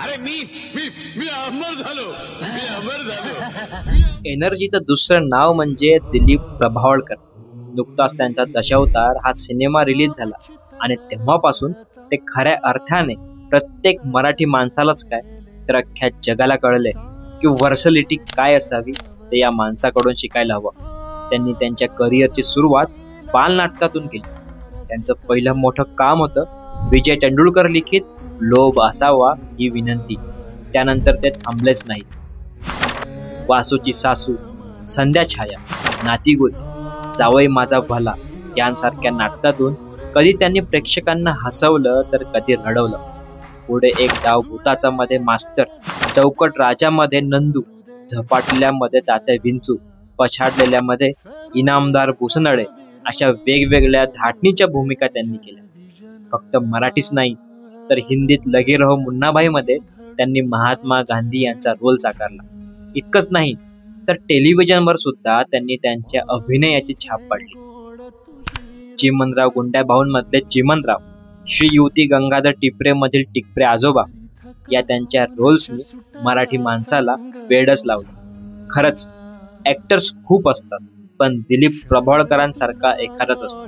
अरे मी अमर झालो. एनर्जीचं दुसरं नाव म्हणजे दिलीप प्रभावळकर. नुकताच त्यांचा दशावतार हा सिनेमा रिलीज झाला आणि तेव्हापासून ते खऱ्या अर्थाने प्रत्येक मराठी माणसालाच काय तर अख्ख्या जगाला कळले की व्हर्सॅलिटी काय असावी ते या माणसाकडून शिकायला हवं. त्यांनी त्यांच्या करिअरची सुरुवात बालनाटकातून केली. त्यांचं पहिलं मोठं काम होतं विजय तेंडुलकर लिखित लोभ असावा ही विनंती. त्यानंतर ते थांबलेच नाही. वासूची सासू, संध्या छाया, नातीगोती, जावई माझा भला यांसारख्या नाटकातून कधी त्यांनी प्रेक्षकांना हसवलं तर कधी रडवलं. पुढे एक डाव भूताचा मध्ये मास्तर, चौकट राजामध्ये नंदू, झपाटल्यामध्ये तात्या विंचू, पछाडलेल्यामध्ये इनामदार भुसनळे अशा वेगवेगळ्या धाटणीच्या भूमिका त्यांनी केल्या. फक्त मराठीच नाही तर हिंदीत लगे रहो मुन्नाभाई मध्ये त्यांनी महात्मा गांधी यांचा रोल साकारला. इतकंच नाही तर टेलिव्हिजनवर सुद्धा त्यांनी त्यांच्या अभिनयाची छाप पाडली. चिमणराव गुंड्या भाऊंमधले चिमणराव, श्री युवती गंगाधर टिपरे मधील टिपरे आजोबा या त्यांच्या रोल्सनी मराठी माणसाला वेडच लावलं. खरंच ऍक्टर्स खूप असतात पण दिलीप प्रभावळकरांसारखा एखादाच असतो.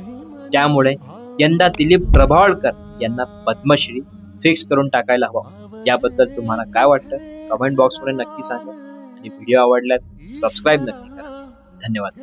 त्यामुळे यंदा दिलीप प्रभावळकर यांना पद्मश्री फिक्स करून टाकायला हवा. याबद्दल तुम्हाला काय वाटतं कमेंट बॉक्समध्ये नक्की सांगा आणि व्हिडिओ आवडल्यास सबस्क्राईब नक्की करा. धन्यवाद.